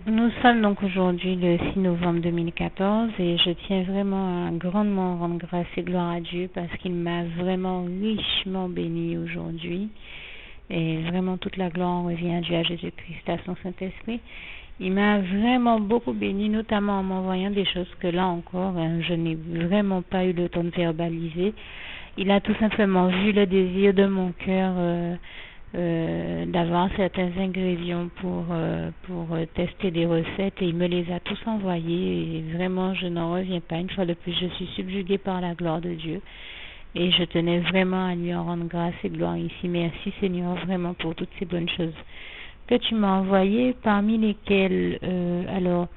Nous sommes donc aujourd'hui le 6 novembre 2014 et je tiens vraiment à grandement rendre grâce et gloire à Dieu parce qu'il m'a vraiment richement béni aujourd'hui. Et vraiment toute la gloire revient à Dieu, à Jésus-Christ, à son Saint-Esprit. Il m'a vraiment beaucoup béni, notamment en m'envoyant des choses que là encore, je n'ai vraiment pas eu le temps de verbaliser. Il a tout simplement vu le désir de mon cœur d'avoir certains ingrédients pour tester des recettes et il me les a tous envoyés et vraiment je n'en reviens pas. Une fois de plus, je suis subjuguée par la gloire de Dieu. Et je tenais vraiment à lui en rendre grâce et gloire ici. Merci Seigneur vraiment pour toutes ces bonnes choses que tu m'as envoyées, parmi lesquelles, alors,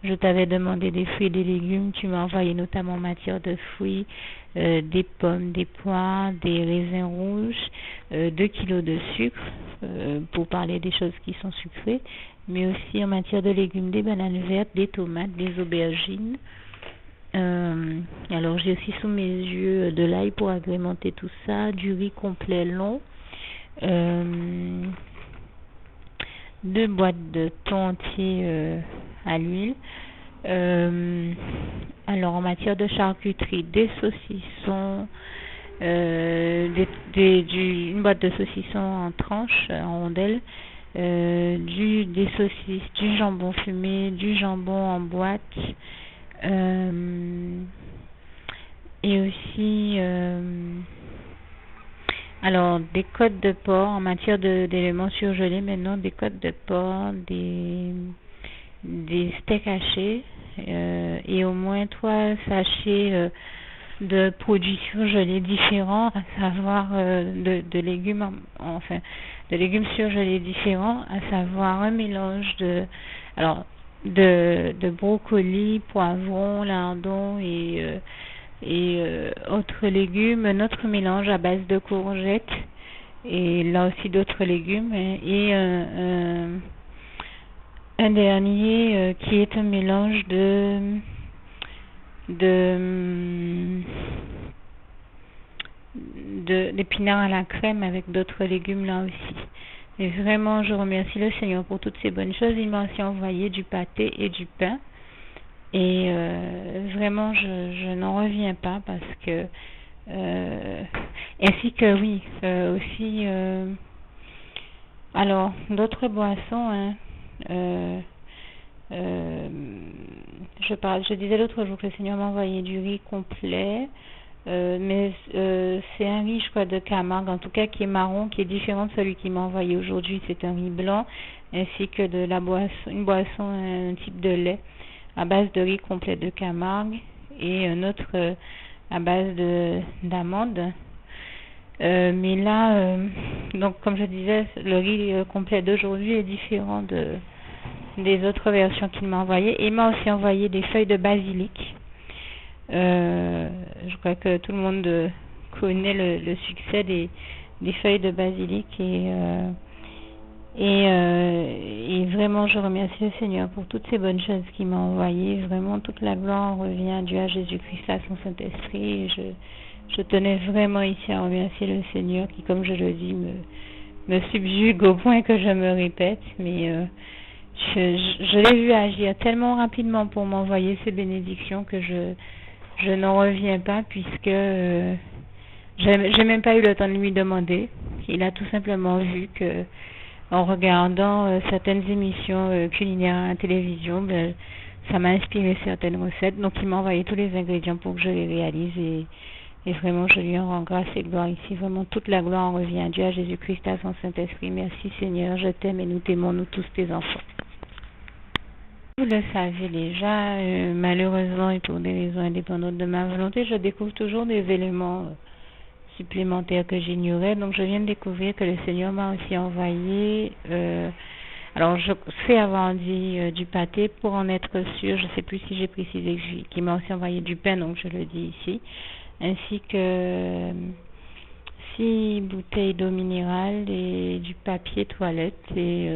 je t'avais demandé des fruits et des légumes. Tu m'as envoyé notamment en matière de fruits, des pommes, des poires, des raisins rouges, 2 kilos de sucre, pour parler des choses qui sont sucrées, mais aussi en matière de légumes, des bananes vertes, des tomates, des aubergines. Alors j'ai aussi sous mes yeux de l'ail pour agrémenter tout ça, du riz complet long, 2 boîtes de thon entier à l'huile. Alors en matière de charcuterie, des saucissons, une boîte de saucissons en tranches, en rondelles, des saucisses, du jambon fumé, du jambon en boîte. Et aussi alors des côtes de porc en matière d'éléments surgelés, maintenant des côtes de porc, des steaks hachés et au moins 3 sachets de produits surgelés différents, à savoir de légumes, enfin de légumes surgelés différents, à savoir un mélange de brocolis, poivrons, lardons et autres légumes, un autre mélange à base de courgettes et là aussi d'autres légumes et un dernier qui est un mélange d'épinards à la crème avec d'autres légumes là aussi. Et vraiment, je remercie le Seigneur pour toutes ces bonnes choses. Il m'a aussi envoyé du pâté et du pain. Et vraiment, je n'en reviens pas parce que ainsi que oui, aussi alors d'autres boissons. Je disais l'autre jour que le Seigneur m'a envoyé du riz complet. Mais c'est un riz, je crois, de Camargue, en tout cas qui est marron, qui est différent de celui qu'il m'a envoyé aujourd'hui. C'est un riz blanc, ainsi que de la une boisson, un type de lait à base de riz complet de Camargue et un autre à base d'amandes. Mais là, donc comme je disais, le riz complet d'aujourd'hui est différent des autres versions qu'il m'a envoyées. Et il m'a aussi envoyé des feuilles de basilic. Je crois que tout le monde connaît le succès des feuilles de basilic et vraiment je remercie le Seigneur pour toutes ces bonnes choses qu'il m'a envoyées. Vraiment toute la gloire revient à Dieu, à Jésus-Christ, à son Saint-Esprit. Je tenais vraiment ici à remercier le Seigneur qui, comme je le dis, me subjugue au point que je me répète, mais je l'ai vu agir tellement rapidement pour m'envoyer ces bénédictions que je n'en reviens pas puisque j'ai même pas eu le temps de lui demander. Il a tout simplement vu que en regardant certaines émissions culinaires à la télévision, ça m'a inspiré certaines recettes. Donc il m'a envoyé tous les ingrédients pour que je les réalise et vraiment je lui en rends grâce et gloire ici. Vraiment toute la gloire en revient à Dieu, à Jésus-Christ, à son Saint-Esprit. Merci Seigneur, je t'aime et nous t'aimons, nous tous tes enfants. Vous le savez déjà, malheureusement et pour des raisons indépendantes de ma volonté, je découvre toujours des éléments supplémentaires que j'ignorais. Donc je viens de découvrir que le Seigneur m'a aussi envoyé, alors je sais avoir dit du pâté pour en être sûr, je ne sais plus si j'ai précisé qu'il m'a aussi envoyé du pain, donc je le dis ici, ainsi que 6 bouteilles d'eau minérale et du papier toilette et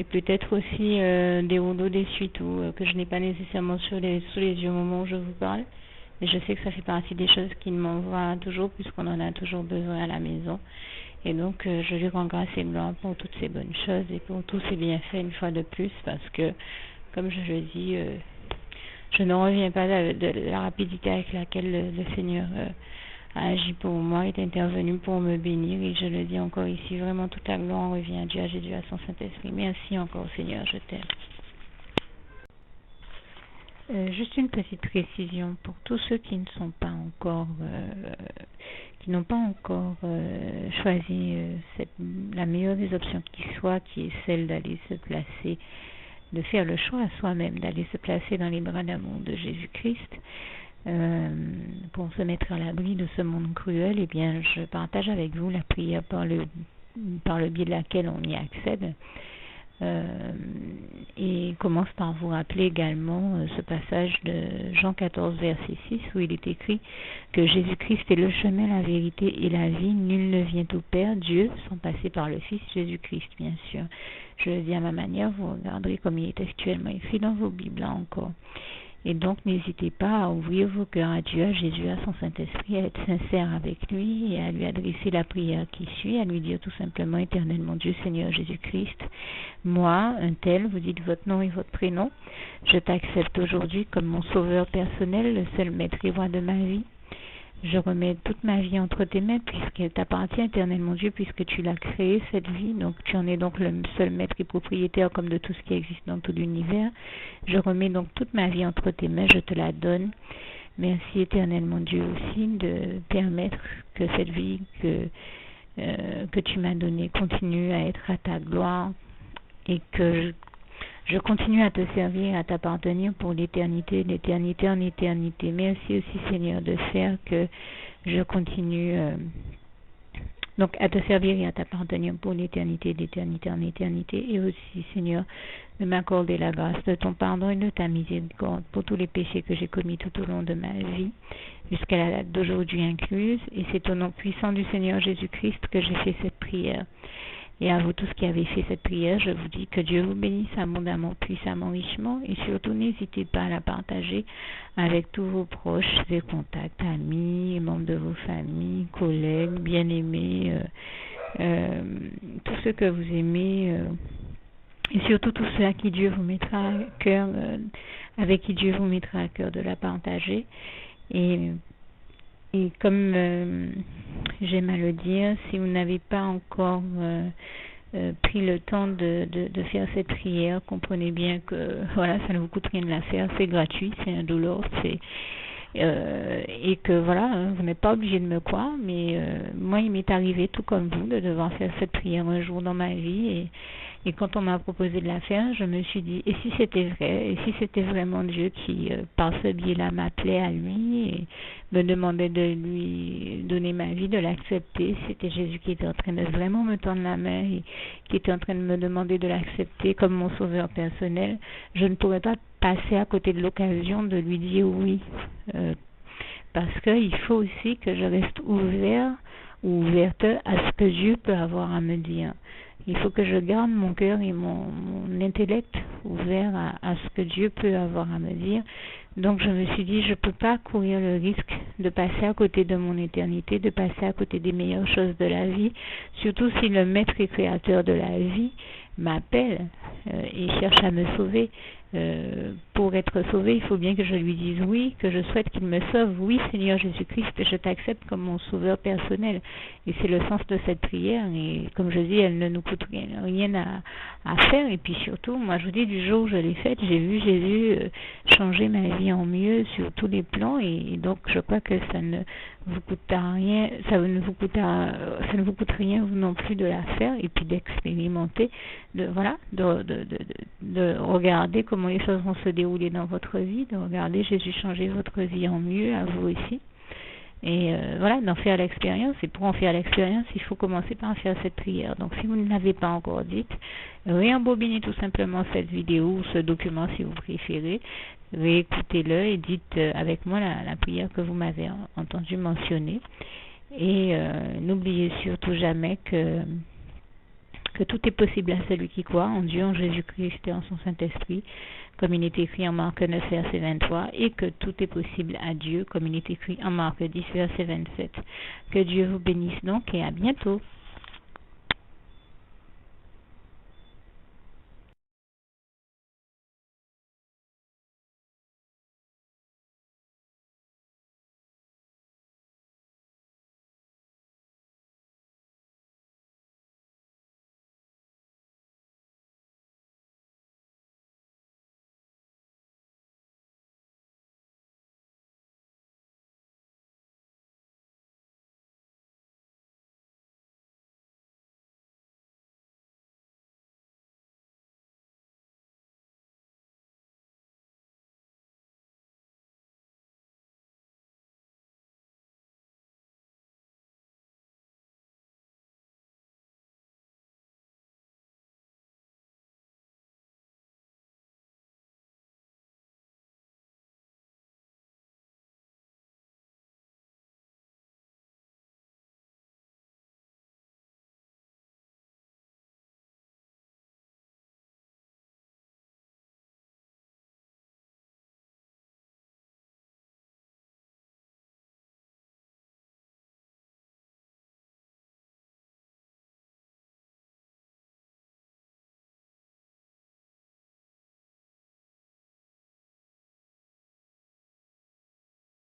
peut-être aussi des rouleaux d'essuie-tout que je n'ai pas nécessairement sous les yeux au moment où je vous parle. Mais je sais que ça fait partie des choses qu'il m'envoie toujours puisqu'on en a toujours besoin à la maison. Et donc, je lui rends grâce et gloire pour toutes ces bonnes choses et pour tous ces bienfaits une fois de plus, parce que, comme je le dis, je ne reviens pas de la rapidité avec laquelle le Seigneur a agi pour moi, est intervenu pour me bénir. Et je le dis encore ici, vraiment toute la gloire revient à Dieu, à Jésus, à son Saint-Esprit. Merci encore, Seigneur, je t'aime. Juste une petite précision pour tous ceux qui ne sont pas encore, qui n'ont pas encore choisi la meilleure des options qui soit, qui est celle d'aller se placer, de faire le choix à soi-même, d'aller se placer dans les bras d'amour de Jésus-Christ, pour se mettre à l'abri de ce monde cruel. Eh bien, je partage avec vous la prière par le biais de laquelle on y accède. Et commence par vous rappeler également ce passage de Jean 14, verset 6, où il est écrit que Jésus-Christ est le chemin, la vérité et la vie. Nul ne vient au Père, Dieu, sans passer par le Fils Jésus-Christ, bien sûr. Je le dis à ma manière, vous regarderez comme il est actuellement écrit dans vos Bibles là encore. Et donc, n'hésitez pas à ouvrir vos cœurs à Dieu, à Jésus, à son Saint-Esprit, à être sincère avec lui et à lui adresser la prière qui suit, à lui dire tout simplement, Éternel mon Dieu, Seigneur Jésus-Christ, moi, un tel, vous dites votre nom et votre prénom, je t'accepte aujourd'hui comme mon sauveur personnel, le seul maître et roi de ma vie. Je remets toute ma vie entre tes mains puisqu'elle t'appartient, Éternel mon Dieu, puisque tu l'as créée, cette vie. Donc tu en es donc le seul maître et propriétaire comme de tout ce qui existe dans tout l'univers. Je remets donc toute ma vie entre tes mains, je te la donne. Merci, Éternel mon Dieu, aussi de permettre que cette vie que tu m'as donnée continue à être à ta gloire et que je continue à te servir, à t'appartenir pour l'éternité, d'éternité en éternité. Merci aussi, Seigneur, de faire que je continue donc à te servir et à t'appartenir pour l'éternité, d'éternité en éternité. Et aussi, Seigneur, de m'accorder la grâce de ton pardon et de ta miséricorde pour tous les péchés que j'ai commis tout au long de ma vie, jusqu'à la date d'aujourd'hui incluse. Et c'est au nom puissant du Seigneur Jésus-Christ que j'ai fait cette prière. Et à vous tous qui avez fait cette prière, je vous dis que Dieu vous bénisse abondamment, puissamment, richement, et surtout n'hésitez pas à la partager avec tous vos proches et contacts, amis, membres de vos familles, collègues, bien-aimés, tous ceux que vous aimez, et surtout tous ceux à qui Dieu vous mettra à cœur, avec qui Dieu vous mettra à cœur de la partager. Et comme j'aime à le dire, si vous n'avez pas encore pris le temps de faire cette prière, comprenez bien que voilà, ça ne vous coûte rien de la faire, c'est gratuit, c'est indolore, et que voilà, vous n'êtes pas obligé de me croire, mais moi il m'est arrivé tout comme vous de devoir faire cette prière un jour dans ma vie, et quand on m'a proposé de la faire, je me suis dit, et si c'était vrai, et si c'était vraiment Dieu qui, par ce biais-là, m'appelait à lui et me demandait de lui donner ma vie, de l'accepter, c'était Jésus qui était en train de vraiment me tendre la main et qui était en train de me demander de l'accepter comme mon sauveur personnel, je ne pourrais pas passer à côté de l'occasion de lui dire oui, parce qu'il faut aussi que je reste ouvert ou ouverte à ce que Dieu peut avoir à me dire. Il faut que je garde mon cœur et mon intellect ouvert à ce que Dieu peut avoir à me dire. Donc je me suis dit, je ne peux pas courir le risque de passer à côté de mon éternité, de passer à côté des meilleures choses de la vie, surtout si le maître et créateur de la vie m'appelle et cherche à me sauver. Pour être sauvé, il faut bien que je lui dise oui, que je souhaite qu'il me sauve. Oui, Seigneur Jésus-Christ, je t'accepte comme mon sauveur personnel. Et c'est le sens de cette prière. Et comme je dis, elle ne nous coûte rien à faire. Et puis surtout, moi je vous dis, du jour où je l'ai faite, j'ai vu Jésus changer ma vie en mieux sur tous les plans. Et donc je crois que ça ne vous coûtera rien, ça ne vous coûte rien vous non plus de la faire et puis d'expérimenter, de regarder comment les choses vont se dérouler dans votre vie, de regarder Jésus changer votre vie en mieux, à vous aussi. Et d'en faire l'expérience. Et pour en faire l'expérience, il faut commencer par faire cette prière. Donc si vous ne l'avez pas encore dite, réembobinez tout simplement cette vidéo ou ce document si vous préférez, réécoutez-le et dites avec moi la prière que vous m'avez entendu mentionner. Et n'oubliez surtout jamais que tout est possible à celui qui croit en Dieu, en Jésus-Christ et en son Saint-Esprit, comme il est écrit en Marc 9, verset 23, et que tout est possible à Dieu, comme il est écrit en Marc 10, verset 27. Que Dieu vous bénisse donc et à bientôt.